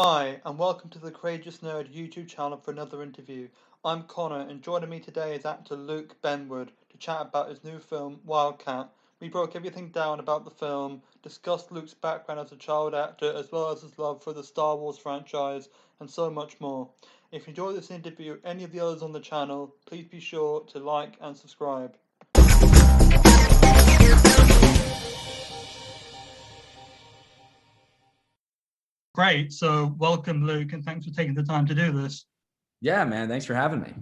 Hi, and welcome to the Courageous Nerd YouTube channel for another interview. I'm Connor, and joining me today is actor Luke Benward to chat about his new film, Wildcat. We broke everything down about the film, discussed Luke's background as a child actor, as well as his love for the Star Wars franchise, and so much more. If you enjoyed this interview or any of the others on the channel, please be sure to like and subscribe. Great, so welcome Luke, and thanks for taking the time to do this. Yeah, man. Thanks for having me.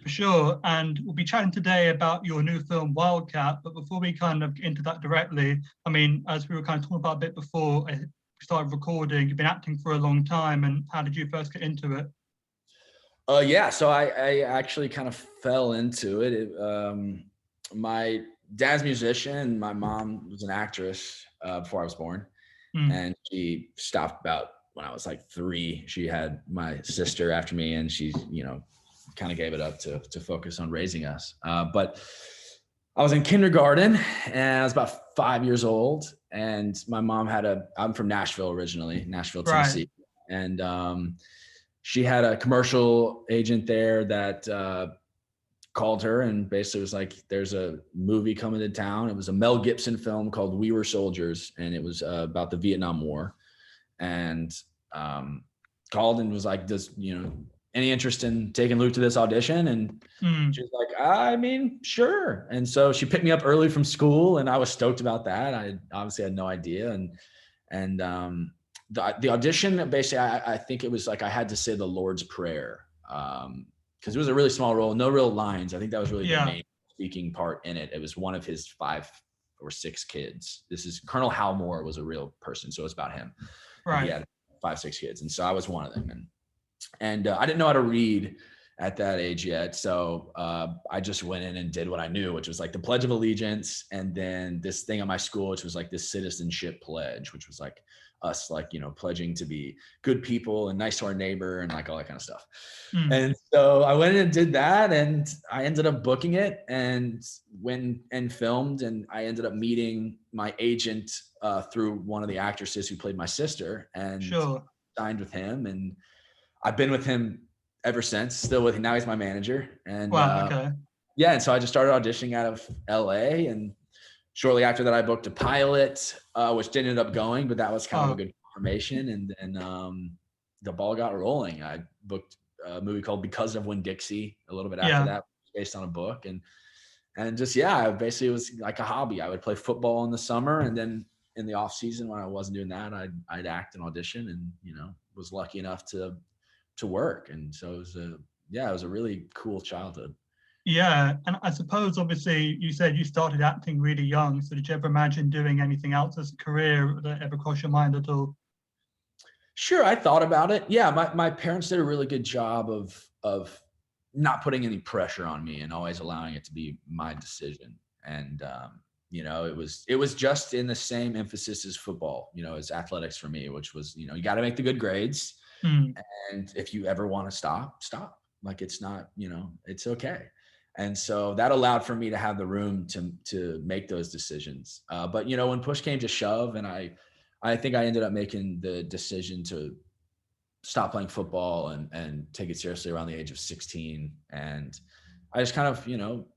For sure, and we'll be chatting today about your new film Wildcat. But before we kind of get into that directly, I mean, as we were kind of talking about a bit before we started recording, you've been acting for a long time, and how did you first get into it? Yeah, so I actually kind of fell into it. My dad's a musician, and my mom was an actress before I was born, and she stopped about when I was like 3. She had my sister after me, and she, kind of gave it up to focus on raising us. But I was in kindergarten, and I was about 5 years old, and my mom I'm from Nashville originally, Nashville, Tennessee, and she had a commercial agent there that called her and basically was like, there's a movie coming to town. It was a Mel Gibson film called We Were Soldiers, and it was about the Vietnam War. And called and was like, any interest in taking Luke to this audition? And she was like, I mean, sure. And so she picked me up early from school, and I was stoked about that. I obviously had no idea. And the audition, basically, I think it was like I had to say the Lord's Prayer, because it was a really small role, no real lines. I think that was really the main speaking part in it. It was one of his 5 or 6 kids. This is Colonel Hal Moore was a real person, so it's about him. Right. He had 5, 6 kids, and so I was one of them. And I didn't know how to read at that age yet, so I just went in and did what I knew, which was like the Pledge of Allegiance, and then this thing at my school, which was like this citizenship pledge, which was like us, like, pledging to be good people and nice to our neighbor and like all that kind of stuff. And so I went in and did that, and I ended up booking it and went and filmed, and I ended up meeting my agent through one of the actresses who played my sister, and signed with him, and I've been with him ever since, still with him. Now he's my manager. And yeah, and so I just started auditioning out of LA, and shortly after that, I booked a pilot, which didn't end up going, but that was kind of a good confirmation. And then the ball got rolling. I booked a movie called Because of Winn-Dixie a little bit after that, based on a book. And just, basically it was like a hobby. I would play football in the summer, and then in the off season when I wasn't doing that, I'd act and audition, and, was lucky enough to work. And so it was a really cool childhood. Yeah, and I suppose obviously you said you started acting really young. So did you ever imagine doing anything else as a career? That ever cross your mind at all? Sure, I thought about it. Yeah, my parents did a really good job of not putting any pressure on me and always allowing it to be my decision. And it was just in the same emphasis as football, as athletics for me, which was, you got to make the good grades. And if you ever want to stop. Like, it's not, it's okay. And so that allowed for me to have the room to make those decisions. But, when push came to shove, and I think I ended up making the decision to stop playing football and take it seriously around the age of 16. And I just kind of,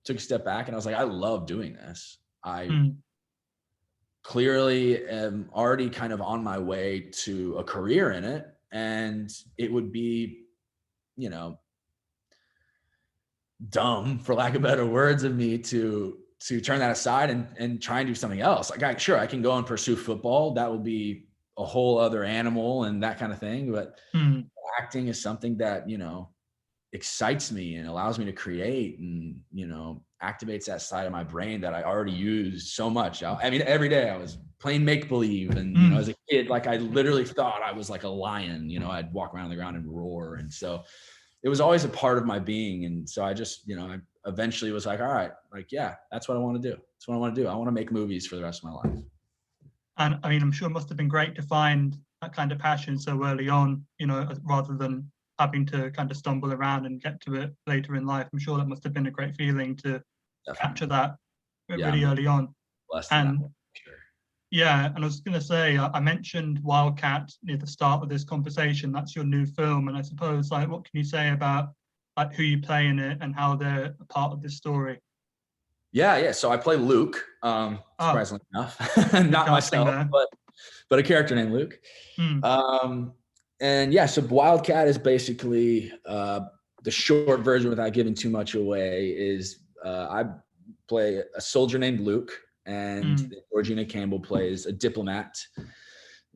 took a step back, and I was like, I love doing this. I clearly am already kind of on my way to a career in it. And it would be, dumb, for lack of better words, of me to turn that aside and try and do something else. Like, I can go and pursue football. That will be a whole other animal and that kind of thing. But acting is something that, excites me and allows me to create and, activates that side of my brain that I already use so much. I mean, every day I was playing make-believe, and, as a kid, like, I literally thought I was like a lion, I'd walk around the ground and roar. And so it was always a part of my being. And so I just, I eventually was like, all right, like, yeah, that's what I want to do. That's what I want to do. I want to make movies for the rest of my life. And I mean, I'm sure it must have been great to find that kind of passion so early on, rather than having to kind of stumble around and get to it later in life. I'm sure that must have been a great feeling to capture that really early on. Blessed in that, sure. Yeah, and I was going to say, I mentioned Wildcat near the start of this conversation. That's your new film, and I suppose, like, what can you say about like who you play in it and how they're a part of this story? Yeah. So I play Luke, surprisingly enough, not myself, There. but a character named Luke. And yeah, so Wildcat is basically the short version, without giving too much away, is I play a soldier named Luke, and Georgina Campbell plays a diplomat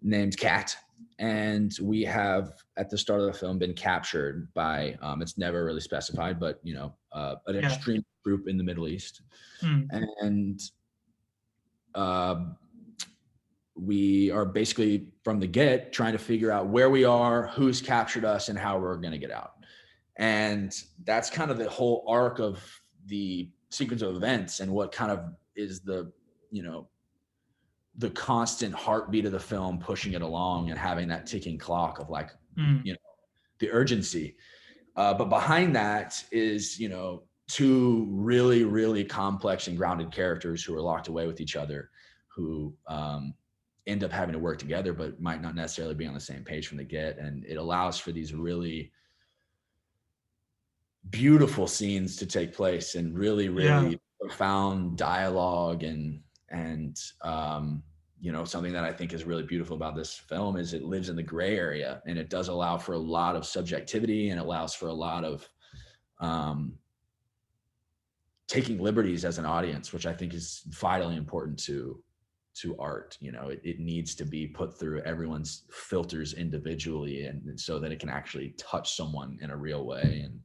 named Kat. And we have, at the start of the film, been captured by, it's never really specified, but, you know, an extreme group in the Middle East. And we are basically, from the get, trying to figure out where we are, who's captured us, and how we're going to get out. And that's kind of the whole arc of the sequence of events, and what kind of is the, you know, the constant heartbeat of the film, pushing it along and having that ticking clock of like, you know, the urgency. But behind that is, you know, two really, really complex and grounded characters who are locked away with each other, who end up having to work together, but might not necessarily be on the same page from the get. And it allows for these really beautiful scenes to take place, and really, really profound dialogue. And you know, something that I think is really beautiful about this film is it lives in the gray area, and it does allow for a lot of subjectivity, and allows for a lot of taking liberties as an audience, which I think is vitally important to art. You know, it needs to be put through everyone's filters individually, and so that it can actually touch someone in a real way, and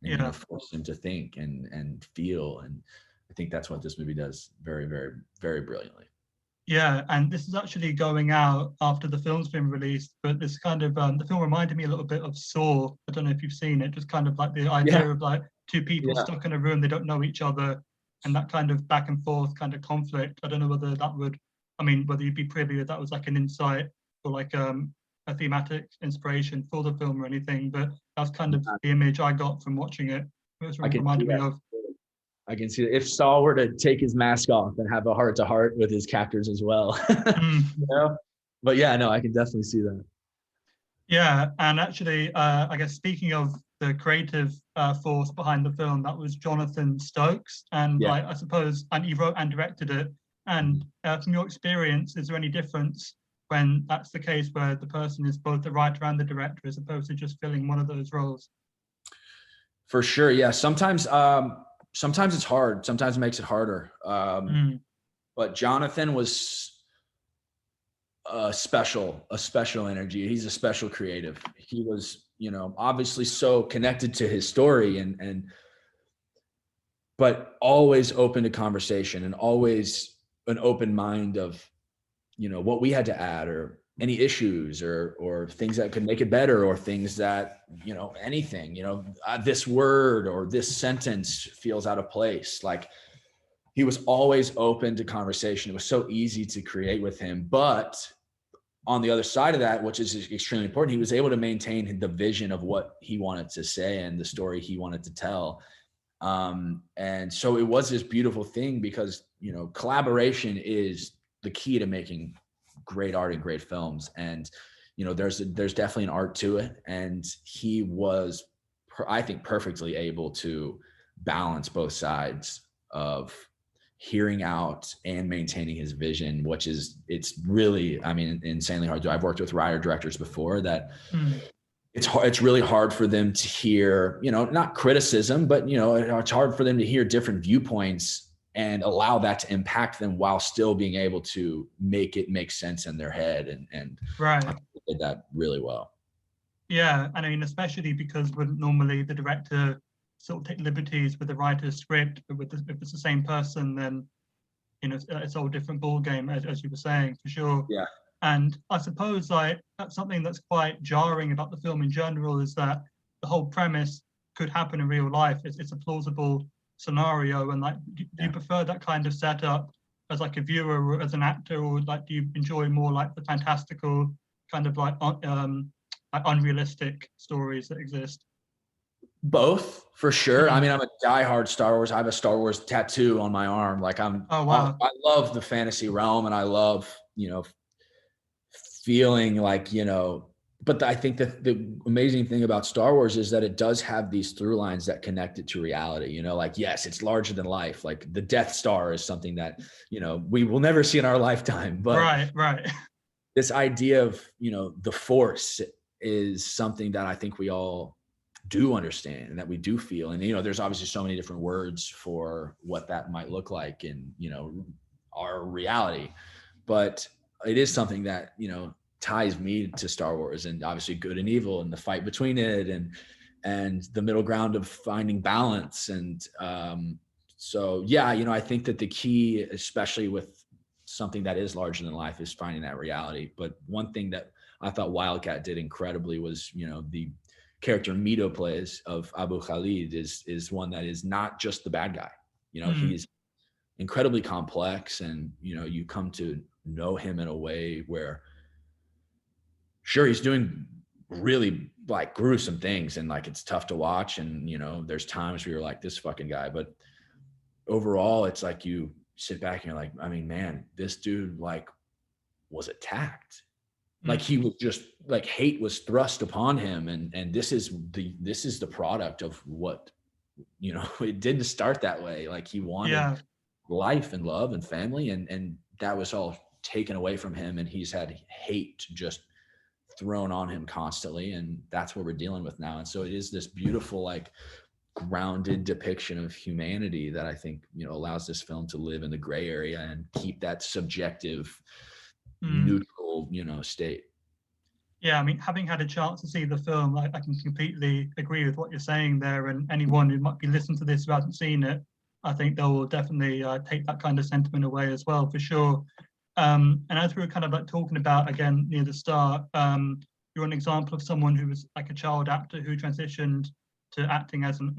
you know, force them to think and feel. And I think that's what this movie does very, very, very brilliantly. Yeah, and this is actually going out after the film's been released, but this kind of, the film reminded me a little bit of Saw. I don't know if you've seen it, just kind of like the idea of like two people stuck in a room, they don't know each other, and that kind of back and forth kind of conflict. I don't know whether that would, I mean, whether you'd be privy if that was like an insight or like a thematic inspiration for the film or anything, but that's kind of the image I got from watching it. It was reminded me of. I can see that if Saul were to take his mask off and have a heart-to-heart with his captors as well. You know? But yeah, no, I can definitely see that. Yeah, and actually, I guess speaking of the creative force behind the film, that was Jonathan Stokes, and I suppose, and he wrote and directed it. And from your experience, is there any difference when that's the case, where the person is both the writer and the director, as opposed to just filling one of those roles? For sure, yeah. Sometimes it's hard. Sometimes it makes it harder. But Jonathan was a special energy. He's a special creative. He was, you know, obviously so connected to his story, but always open to conversation, and always an open mind of, you know, what we had to add, or any issues, or things that could make it better, or things that, you know, anything, you know, this word or this sentence feels out of place. Like, he was always open to conversation. It was so easy to create with him. But on the other side of that, which is extremely important, he was able to maintain the vision of what he wanted to say and the story he wanted to tell. And so it was this beautiful thing, because, you know, collaboration is the key to making great art and great films. And, you know, there's definitely an art to it. And he was, I think, perfectly able to balance both sides of hearing out and maintaining his vision, which is, it's really, I mean, insanely hard to do. I've worked with writer directors before that it's really hard for them to hear, you know, not criticism, but, you know, it's hard for them to hear different viewpoints and allow that to impact them while still being able to make it make sense in their head. And right, I did that really well. Yeah, and I mean, especially because when normally the director sort of take liberties with the writer's script, but if it's the same person, then, you know, it's a whole different ball game, as you were saying, for sure. Yeah. And I suppose, like, that's something that's quite jarring about the film in general, is that the whole premise could happen in real life. It's a plausible scenario, and like, do you prefer that kind of setup as like a viewer or as an actor, or like do you enjoy more like the fantastical kind of like unrealistic stories that exist? Both, for sure. I mean, I'm a diehard Star Wars. I have a Star Wars tattoo on my arm. Like, oh wow, I love the fantasy realm, and I love feeling like, but I think that the amazing thing about Star Wars is that it does have these through lines that connect it to reality, like, yes, it's larger than life. Like the Death Star is something that, we will never see in our lifetime, but right. This idea of, the Force is something that I think we all do understand and that we do feel. And, there's obviously so many different words for what that might look like in, our reality, but it is something that, ties me to Star Wars, and obviously good and evil and the fight between it and the middle ground of finding balance. And so, yeah, I think that the key, especially with something that is larger than life, is finding that reality. But one thing that I thought Wildcat did incredibly was, the character Mito plays of Abu Khalid is one that is not just the bad guy. He's incredibly complex, and, you come to know him in a way where, sure, he's doing really like gruesome things and like it's tough to watch, and there's times where you're like, this fucking guy, but overall it's like you sit back and you're like, I mean, man, this dude like was attacked. Like he was just like, hate was thrust upon him, and this is the product of what, it didn't start that way. Like he wanted life and love and family, and that was all taken away from him, and he's had hate just thrown on him constantly, and that's what we're dealing with now. And so it is this beautiful, like, grounded depiction of humanity that I think, allows this film to live in the gray area and keep that subjective, neutral, state. Yeah, I mean, having had a chance to see the film, I can completely agree with what you're saying there. And anyone who might be listening to this who hasn't seen it, I think they will definitely take that kind of sentiment away as well, for sure. And as we were kind of like talking about again near the start, you're an example of someone who was like a child actor who transitioned to acting as an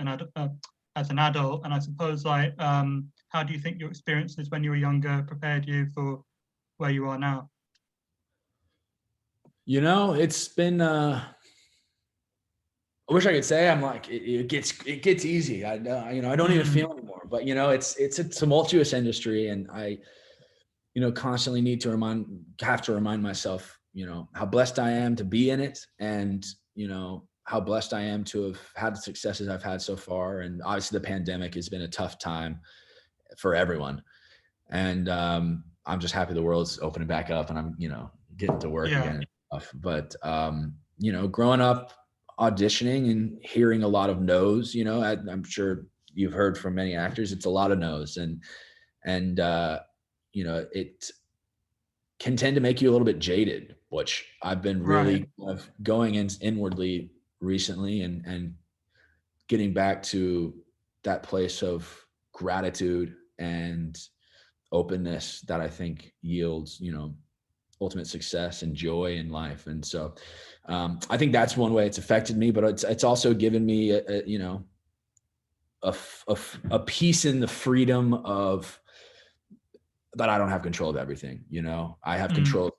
adult. And I suppose, like, how do you think your experiences when you were younger prepared you for where you are now? It's been, I wish I could say I'm like, it gets easy. I don't even feel anymore, but it's a tumultuous industry, and I, constantly have to remind myself, how blessed I am to be in it, and, how blessed I am to have had the successes I've had so far. And obviously the pandemic has been a tough time for everyone. And I'm just happy the world's opening back up and I'm, getting to work again. But, growing up auditioning and hearing a lot of no's, I'm sure you've heard from many actors, it's a lot of no's, and it can tend to make you a little bit jaded, which I've been really kind of going inwardly recently, and getting back to that place of gratitude and openness that I think yields, ultimate success and joy in life. And so I think that's one way it's affected me, but it's also given me a peace in the freedom of that I don't have control of everything. I have control of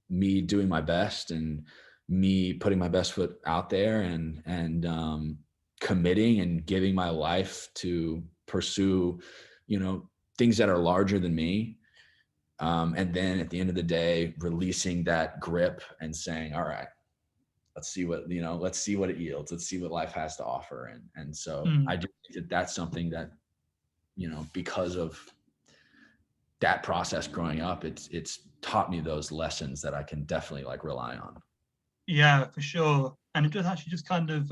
me doing my best and me putting my best foot out there, and committing and giving my life to pursue, things that are larger than me. And then at the end of the day, releasing that grip and saying, all right, let's see what it yields. Let's see what life has to offer. And so I do think that that's something that, because of that process growing up, it's taught me those lessons that I can definitely like rely on. Yeah, for sure. And it does actually just kind of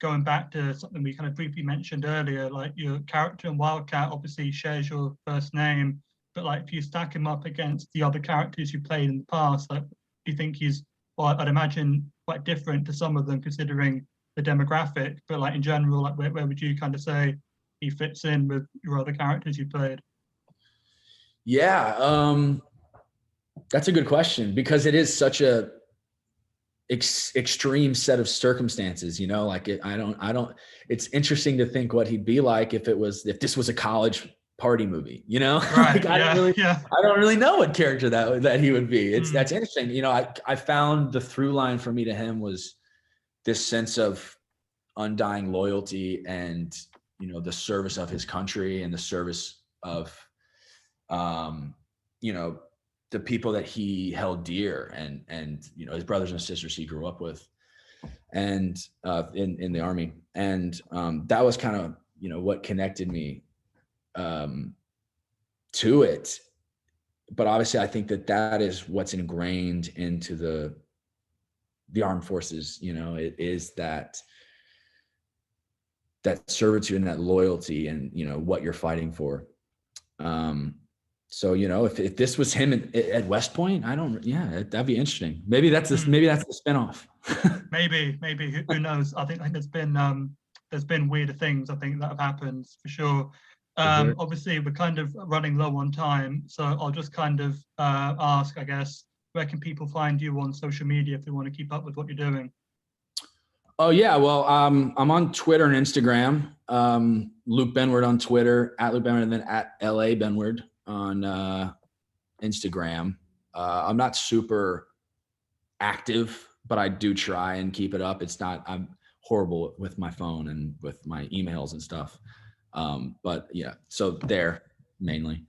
going back to something we kind of briefly mentioned earlier, like your character in Wildcat obviously shares your first name, but like if you stack him up against the other characters you played in the past, like, do you think he's, well, I'd imagine quite different to some of them considering the demographic, but like in general, like where would you kind of say he fits in with your other characters you played? Yeah, that's a good question, because it is such a extreme set of circumstances, like it's interesting to think what he'd be like if this was a college party movie, Right. I don't really know what character that he would be. That's interesting. I found the through line for me to him was this sense of undying loyalty and, the service of his country and the service of, the people that he held dear, and you know, his brothers and sisters he grew up with, and in the Army, and that was kind of, you know, what connected me to it. But obviously, I think that is what's ingrained into the armed forces. You know, it is that servitude and that loyalty, and you know what you're fighting for. So, you know, if this was him at West Point, that'd be interesting. Maybe that's the spinoff. maybe who knows? I think there's been weirder things I think that have happened for sure. Sure. Obviously, we're kind of running low on time, so I'll just kind of ask, I guess, where can people find you on social media if they want to keep up with what you're doing? Oh yeah, well, I'm on Twitter and Instagram. Luke Benward on Twitter, at Luke Benward, and then at LA Benward on Instagram. I'm not super active, but I do try and keep it up. I'm horrible with my phone and with my emails and stuff. But yeah, so there mainly.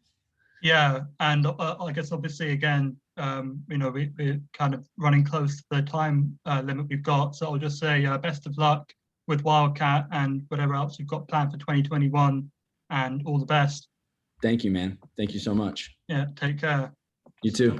Yeah, and I guess obviously again, you know, we're kind of running close to the time limit we've got. So I'll just say best of luck with Wildcat and whatever else you've got planned for 2021, and all the best. Thank you, man. Thank you so much. Yeah, take care. You too.